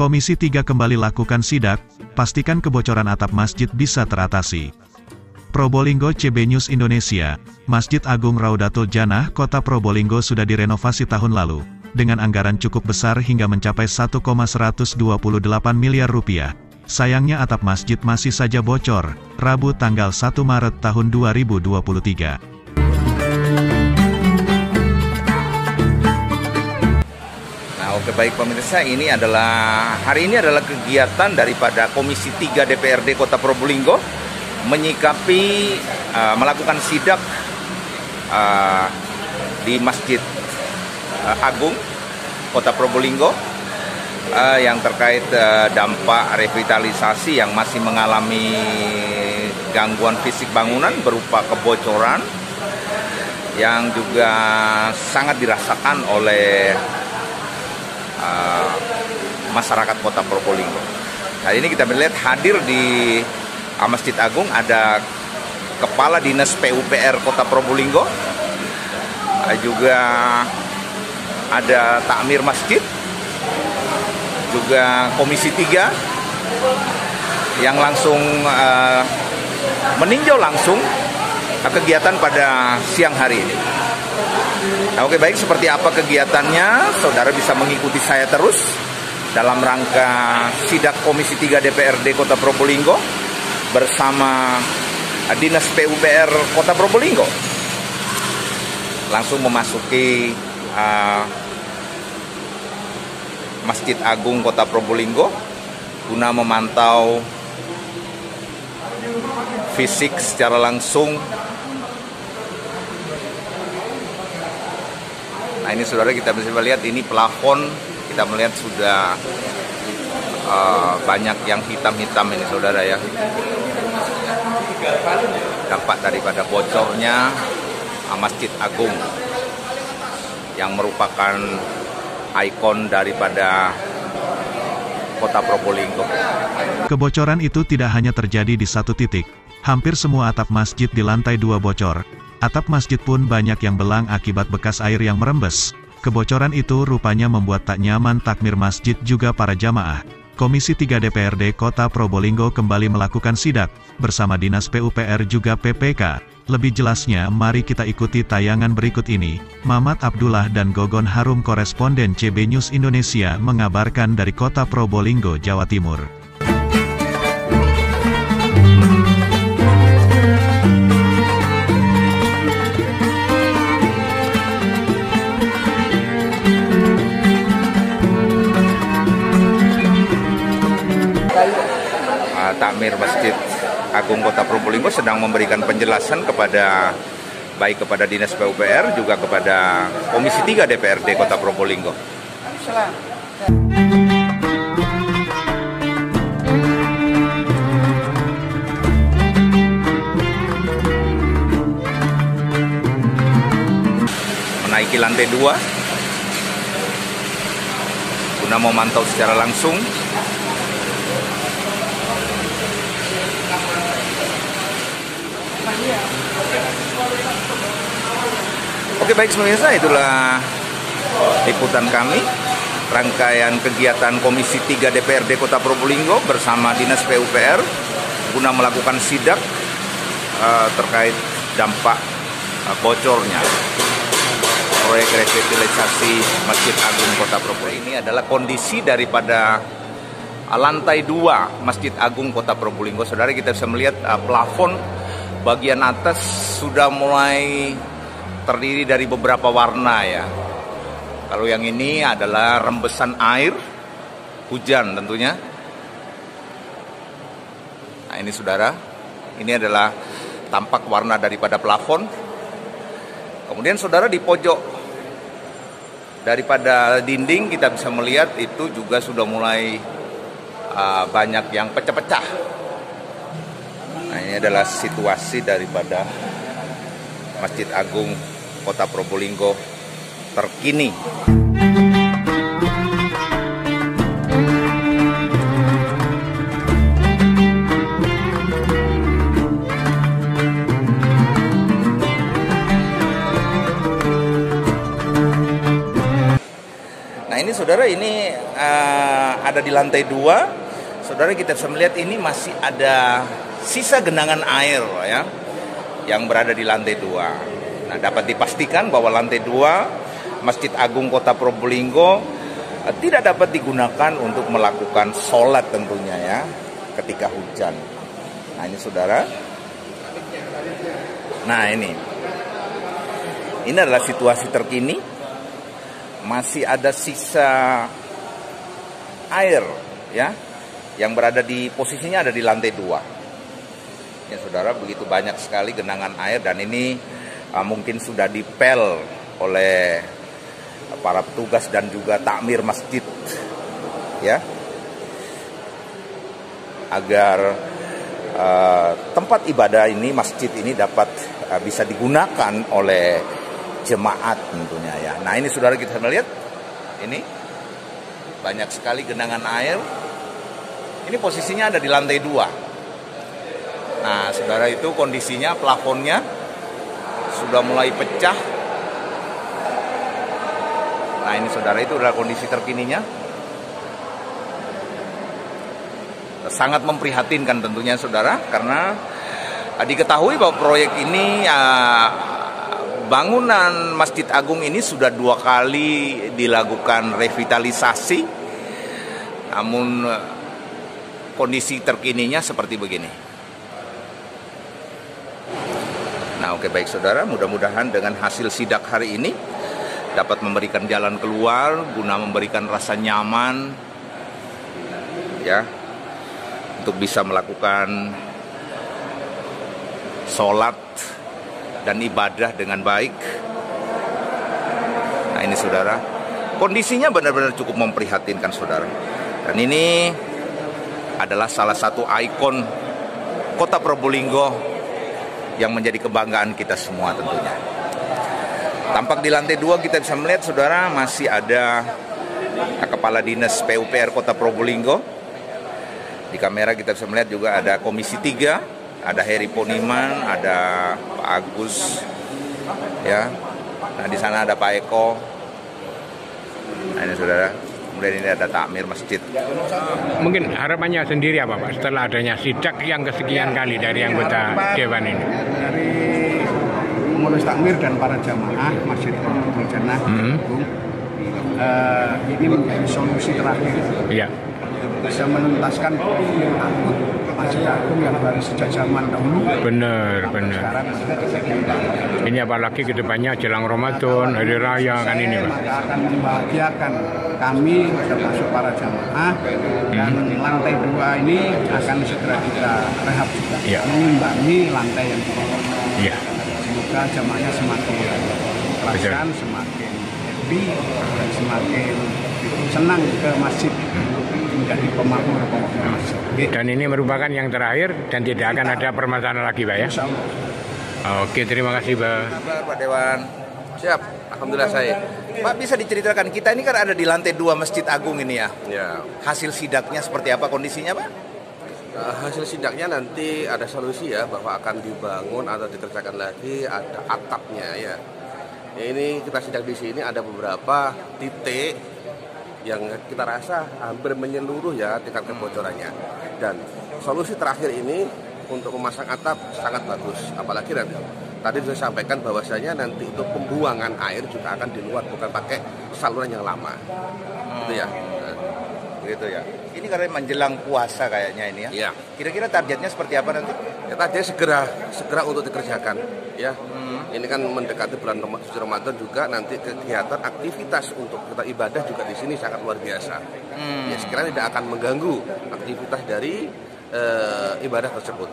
Komisi 3 kembali lakukan sidak, pastikan kebocoran atap masjid bisa teratasi. Probolinggo. CB News Indonesia. Masjid Agung Raudatul Jannah Kota Probolinggo sudah direnovasi tahun lalu, dengan anggaran cukup besar hingga mencapai 1,128 miliar rupiah. Sayangnya atap masjid masih saja bocor, Rabu tanggal 1 Maret tahun 2023. Oke, baik pemirsa, hari ini adalah kegiatan daripada Komisi 3 DPRD Kota Probolinggo menyikapi melakukan sidak di Masjid Agung Kota Probolinggo yang terkait dampak revitalisasi yang masih mengalami gangguan fisik bangunan berupa kebocoran yang juga sangat dirasakan oleh masyarakat Kota Probolinggo. Hari ini kita melihat hadir di Masjid Agung ada Kepala Dinas PUPR Kota Probolinggo, juga ada takmir masjid, juga Komisi 3 yang langsung meninjau langsung kegiatan pada siang hari ini. Oke, baik, seperti apa kegiatannya, saudara bisa mengikuti saya terus dalam rangka sidak Komisi 3 DPRD Kota Probolinggo bersama Dinas PUPR Kota Probolinggo. Langsung memasuki Masjid Agung Kota Probolinggo guna memantau fisik secara langsung. Nah, ini saudara, kita bisa melihat ini plafon, kita melihat sudah banyak yang hitam-hitam ini saudara ya. Dampak daripada bocornya Masjid Agung yang merupakan ikon daripada Kota Probolinggo. Kebocoran itu tidak hanya terjadi di satu titik, hampir semua atap masjid di lantai 2 bocor. Atap masjid pun banyak yang belang akibat bekas air yang merembes. Kebocoran itu rupanya membuat tak nyaman takmir masjid juga para jamaah. Komisi 3 DPRD Kota Probolinggo kembali melakukan sidak, bersama Dinas PUPR juga PPK. Lebih jelasnya mari kita ikuti tayangan berikut ini. Mamat Abdullah dan Gogon Harum, koresponden CB News Indonesia mengabarkan dari Kota Probolinggo, Jawa Timur. Takmir Masjid Agung Kota Probolinggo sedang memberikan penjelasan baik kepada Dinas PUPR juga kepada Komisi 3 DPRD Kota Probolinggo. Menaiki lantai 2 guna memantau secara langsung Oke, baik pemirsa, itulah liputan kami rangkaian kegiatan Komisi 3 DPRD Kota Probolinggo bersama Dinas PUPR guna melakukan sidak terkait dampak bocornya proyek revitalisasi Masjid Agung Kota Probolinggo. Ini adalah kondisi daripada lantai 2 Masjid Agung Kota Probolinggo. Saudara, kita bisa melihat plafon bagian atas sudah mulai terdiri dari beberapa warna ya. Kalau yang ini adalah rembesan air hujan tentunya. Nah, ini saudara, ini adalah tampak warna daripada plafon. Kemudian saudara, di pojok daripada dinding kita bisa melihat itu juga sudah mulai banyak yang pecah-pecah. Nah, ini adalah situasi daripada Masjid Agung Kota Probolinggo terkini. Nah, ini saudara, ini ada di lantai 2, saudara kita bisa melihat ini masih ada sisa genangan air ya, yang berada di lantai 2. Nah, dapat dipastikan bahwa lantai 2 Masjid Agung Kota Probolinggo tidak dapat digunakan untuk melakukan sholat tentunya ya, ketika hujan. Nah ini saudara. Nah ini adalah situasi terkini. Masih ada sisa air ya, yang berada di posisinya ada di lantai 2. Ya saudara, begitu banyak sekali genangan air, dan ini mungkin sudah dipel oleh para petugas dan juga takmir masjid ya, agar tempat ibadah ini, masjid ini dapat bisa digunakan oleh jemaat tentunya ya. Nah ini saudara, kita melihat ini banyak sekali genangan air. Ini posisinya ada di lantai 2. Nah saudara, itu kondisinya plafonnya sudah mulai pecah. Nah ini saudara, itu adalah kondisi terkininya. Sangat memprihatinkan tentunya saudara, karena diketahui bahwa proyek ini, bangunan Masjid Agung ini sudah 2 kali dilakukan revitalisasi. Namun kondisi terkininya seperti begini. Nah oke, baik saudara, mudah-mudahan dengan hasil sidak hari ini dapat memberikan jalan keluar guna memberikan rasa nyaman ya, untuk bisa melakukan sholat dan ibadah dengan baik. Nah ini saudara, kondisinya benar-benar cukup memprihatinkan saudara. Dan ini adalah salah satu ikon Kota Probolinggo yang menjadi kebanggaan kita semua tentunya. Tampak di lantai 2 kita bisa melihat saudara, masih ada Kepala Dinas PUPR Kota Probolinggo. Di kamera kita bisa melihat juga ada Komisi 3, ada Heri Poniman, ada Pak Agus ya. Nah di sana ada Pak Eko. Nah ini saudara, kemudian ini ada takmir masjid. Mungkin harapannya sendiri apa Pak setelah adanya sidak yang kesekian kali dari anggota Dewan ini? Dari pengurus takmir dan para jamaah Masjid Abdul Jannah ini menjadi solusi terakhir. Iya. Bisa menuntaskan akut Masjid Agung yang baru sejak zaman dahulu. Benar. Sekarang ini apalagi kedepannya jelang Ramadan, hari raya kan ini Pak. maka akan membahagiakan kami termasuk para jamaah, dan lantai 2 ini akan segera kita rehab juga, mengimbangi lantai yang di bawah. Iya. Semoga jamaahnya semakin perasaan, semakin happy, dan semakin senang ke masjid, menjadi pemakmur masjid. Dan ini merupakan yang terakhir dan tidak akan ada permasalahan lagi Pak ya? Oke, terima kasih Pak. Kabar Pak Dewan. Siap, alhamdulillah saya. Pak, bisa diceritakan, kita ini kan ada di lantai 2 Masjid Agung ini ya. Ya. Hasil sidaknya seperti apa kondisinya Pak? Hasil sidaknya nanti ada solusi ya, bahwa akan dibangun atau dikerjakan lagi, ada atapnya ya. Ini kita sidak di sini ada beberapa titik yang kita rasa hampir menyeluruh ya tingkat kebocorannya. Dan solusi terakhir ini untuk memasang atap sangat bagus. Apalagi tadi saya sampaikan bahwasanya nanti itu pembuangan air juga akan diluat, bukan pakai saluran yang lama. Gitu ya. Begitu ya. Ini karena menjelang puasa kayaknya ini ya. Iya. Kira-kira targetnya seperti apa nanti? Ya tadi segera untuk dikerjakan ya. Ini kan mendekati bulan suci Ramadan juga, nanti kegiatan aktivitas untuk kita ibadah juga di sini sangat luar biasa. Ya sekiranya tidak akan mengganggu aktivitas dari ibadah tersebut.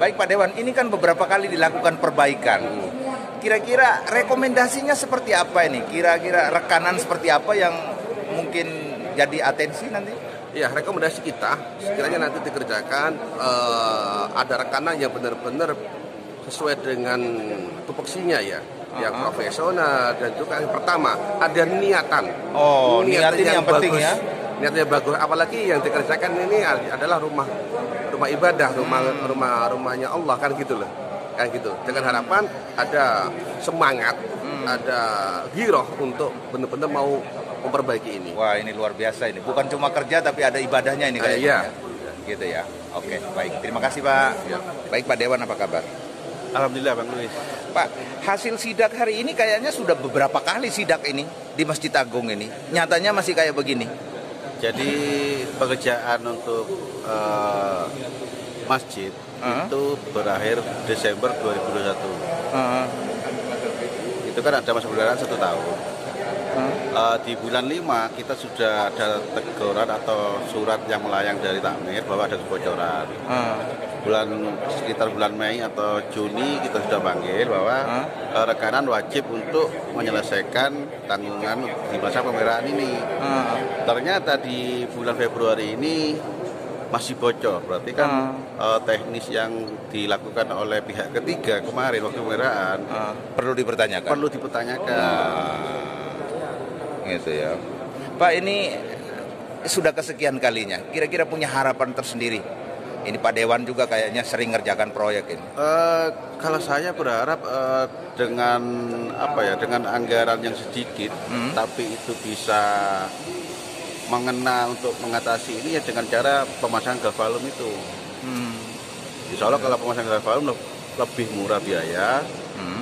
Baik Pak Dewan, ini kan beberapa kali dilakukan perbaikan. Kira-kira rekomendasinya seperti apa ini? Kira-kira rekanan seperti apa yang mungkin jadi atensi nanti? Ya, rekomendasi kita sekiranya nanti dikerjakan ada rekanan yang benar-benar sesuai dengan tupoksinya ya, yang profesional, dan juga yang pertama ada niatan. Oh, niatnya yang penting bagus, ya. Niatnya bagus, apalagi yang dikerjakan ini adalah rumah ibadah, rumahnya Allah kan gitu loh. Kayak gitu. Dengan harapan ada semangat, ada giroh untuk benar-benar mau memperbaiki ini. Wah, ini luar biasa ini. Bukan cuma kerja tapi ada ibadahnya ini kayaknya. Iya. Gitu ya. Oke, baik. Terima kasih, Pak. Ya. Baik, Pak Dewan, apa kabar? Alhamdulillah, Bang Luis. Pak, hasil sidak hari ini kayaknya sudah beberapa kali sidak ini di Masjid Agung ini. Nyatanya masih kayak begini. Jadi pekerjaan untuk masjid itu berakhir Desember 2021. Itu kan ada masa pemeliharaan 1 tahun. Di bulan 5 kita sudah ada teguran atau surat yang melayang dari Takmir bahwa ada kebocoran. Sekitar bulan Mei atau Juni kita sudah panggil bahwa rekanan wajib untuk menyelesaikan tanggungan di masa pemeliharaan ini. Ternyata di bulan Februari ini masih bocor, berarti kan teknis yang dilakukan oleh pihak ketiga kemarin waktu pemeliharaan Perlu dipertanyakan. perlu dipertanyakan. Gitu ya. Pak, ini sudah kesekian kalinya. Kira-kira punya harapan tersendiri. Ini Pak Dewan juga kayaknya sering ngerjakan proyek ini. Kalau saya berharap dengan dengan anggaran yang sedikit, tapi itu bisa mengena untuk mengatasi ini ya dengan cara pemasangan galvalum itu. Insya Allah kalau pemasangan galvalum lebih murah biaya,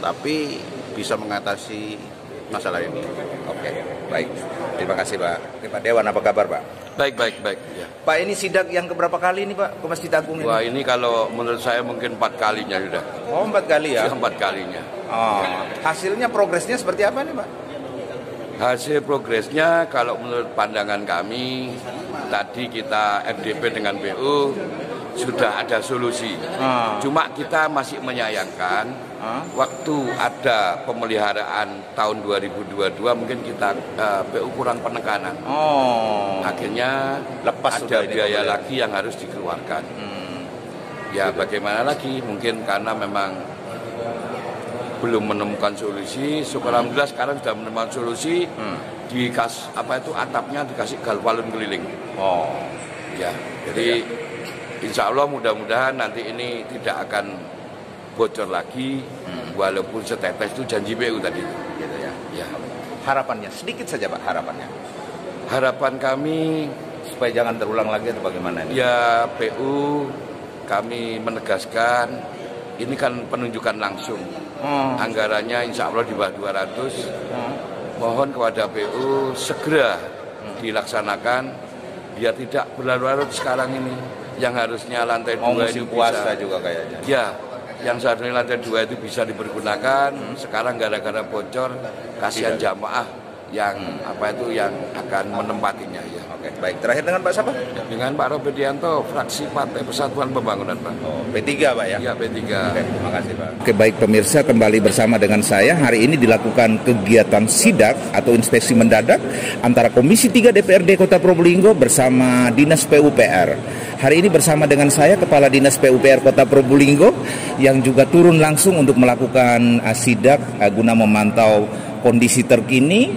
tapi bisa mengatasi masalah ini. Oke, baik. Terima kasih, Pak. Oke, Pak Dewan, apa kabar, Pak? Baik. Ya. Pak, ini sidak yang keberapa kali ini, Pak, ke Masjid Agung ini? Wah, ini kalau menurut saya mungkin 4 kalinya sudah. Oh, 4 kali ya? 4 kalinya. Oh, hasilnya, progresnya seperti apa nih, Pak? Hasil progresnya kalau menurut pandangan kami, tadi kita FDP dengan PU sudah ada solusi. Cuma kita masih menyayangkan waktu ada pemeliharaan tahun 2022 mungkin kita PU kurang penekanan. Akhirnya Lepas ada biaya lagi yang harus dikeluarkan. Ya bagaimana lagi? Mungkin karena memang belum menemukan solusi. Syukur alhamdulillah sekarang sudah menemukan solusi. Atapnya dikasih galvalum keliling. Ya, jadi insya Allah mudah-mudahan nanti ini tidak akan bocor lagi, walaupun setetes itu janji PU tadi. Gitu ya. Ya. Harapannya sedikit saja, Pak, harapannya. Harapan kami Supaya jangan terulang lagi atau bagaimana ini? ya PU kami menegaskan ini kan penunjukan langsung. Anggarannya insya Allah di bawah 200. Mohon kepada PU segera dilaksanakan biar tidak berlarut-larut sekarang ini. Yang harusnya lantai 2 musim puasa juga kayaknya. Ya, yang seharusnya lantai 2 itu bisa dipergunakan. Sekarang gara-gara bocor, kasihan jamaah yang yang akan menempatinya ya. Oke, baik. Terakhir dengan Pak siapa? Dengan Pak Robidianto, fraksi Partai Persatuan Pembangunan, Pak. P3, Pak ya? Ya, P3. Oke, terima kasih, Pak. Oke, baik pemirsa, kembali bersama dengan saya. Hari ini dilakukan kegiatan sidak atau inspeksi mendadak antara Komisi 3 DPRD Kota Probolinggo bersama Dinas PUPR. Hari ini bersama dengan saya Kepala Dinas PUPR Kota Probolinggo yang juga turun langsung untuk melakukan sidak guna memantau kondisi terkini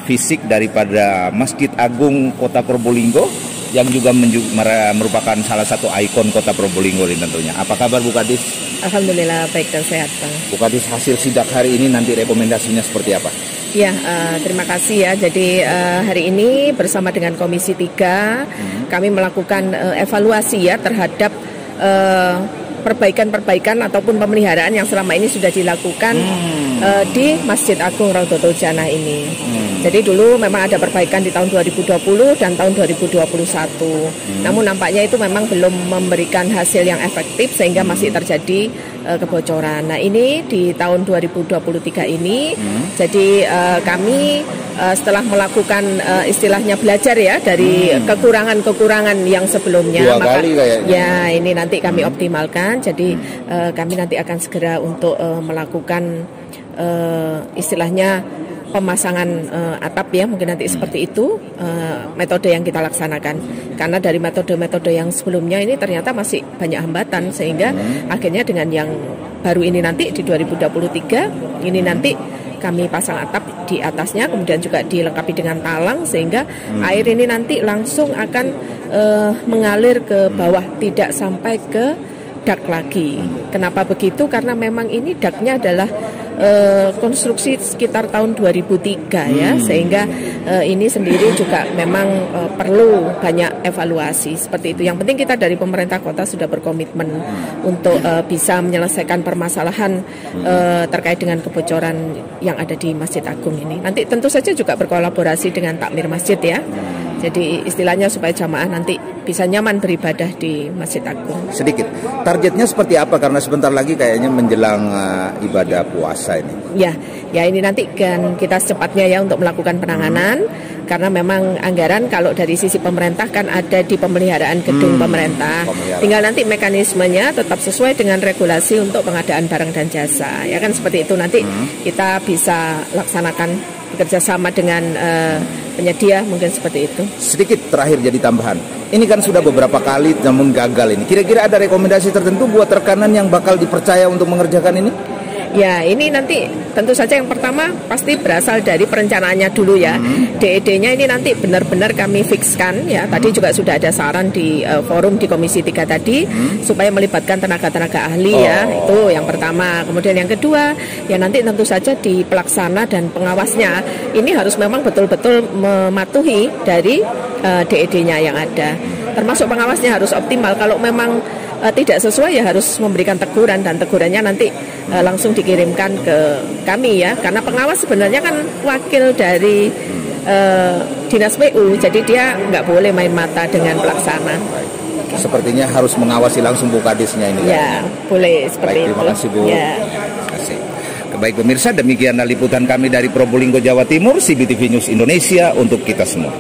fisik daripada Masjid Agung Kota Probolinggo yang juga merupakan salah satu ikon Kota Probolinggo ini tentunya. Apa kabar Bu Kadis? Alhamdulillah baik dan sehat, Bang. Bu Kadis, hasil sidak hari ini nanti rekomendasinya seperti apa? Ya, terima kasih ya. Jadi hari ini bersama dengan Komisi 3 kami melakukan evaluasi ya terhadap perbaikan-perbaikan ataupun pemeliharaan yang selama ini sudah dilakukan di Masjid Agung Raudhatul Jannah ini. Jadi dulu memang ada perbaikan di tahun 2020 dan tahun 2021. Namun nampaknya itu memang belum memberikan hasil yang efektif sehingga masih terjadi kebocoran. Nah, ini di tahun 2023 ini jadi kami setelah melakukan istilahnya belajar ya dari kekurangan-kekurangan yang sebelumnya, maka ya ini nanti kami optimalkan. Jadi kami nanti akan segera untuk melakukan istilahnya pemasangan atap ya, mungkin nanti seperti itu metode yang kita laksanakan. Karena dari metode-metode yang sebelumnya ini ternyata masih banyak hambatan sehingga akhirnya dengan yang baru ini nanti di 2023 ini nanti kami pasang atap di atasnya, kemudian juga dilengkapi dengan talang sehingga air ini nanti langsung akan mengalir ke bawah, tidak sampai ke dak lagi. Kenapa begitu? Karena memang ini daknya adalah konstruksi sekitar tahun 2003 ya, sehingga ini sendiri juga memang perlu banyak evaluasi seperti itu. Yang penting kita dari pemerintah kota sudah berkomitmen untuk bisa menyelesaikan permasalahan terkait dengan kebocoran yang ada di Masjid Agung ini. Nanti tentu saja juga berkolaborasi dengan takmir masjid ya. Jadi istilahnya supaya jamaah nanti bisa nyaman beribadah di Masjid Agung. Sedikit, targetnya seperti apa? Karena sebentar lagi kayaknya menjelang ibadah puasa ini. Ya ini nanti kan kita secepatnya ya untuk melakukan penanganan. Karena memang anggaran kalau dari sisi pemerintah kan ada di pemeliharaan gedung pemerintah. Tinggal nanti mekanismenya tetap sesuai dengan regulasi untuk pengadaan barang dan jasa. Ya kan seperti itu nanti kita bisa laksanakan bekerja sama dengan penyedia, mungkin seperti itu. Sedikit terakhir jadi tambahan. Ini kan sudah beberapa kali namun gagal ini. Kira-kira ada rekomendasi tertentu buat rekanan yang bakal dipercaya untuk mengerjakan ini? Ya, ini nanti tentu saja yang pertama pasti berasal dari perencanaannya dulu ya. DED-nya ini nanti benar-benar kami fikskan ya. Tadi juga sudah ada saran di forum di Komisi 3 tadi supaya melibatkan tenaga-tenaga ahli ya. Itu yang pertama. Kemudian yang kedua, ya nanti tentu saja di pelaksana dan pengawasnya ini harus memang betul-betul mematuhi dari DED-nya yang ada. Termasuk pengawasnya harus optimal. Kalau memang tidak sesuai ya harus memberikan teguran, dan tegurannya nanti langsung dikirimkan ke kami ya, karena pengawas sebenarnya kan wakil dari Dinas PU, jadi dia nggak boleh main mata dengan pelaksana. Sepertinya harus mengawasi langsung Bu Kadisnya ini. Ya, boleh seperti itu. Terima kasih Bu. Ya. Terima kasih. Baik pemirsa, demikian liputan kami dari Probolinggo, Jawa Timur, CBTV News Indonesia untuk kita semua.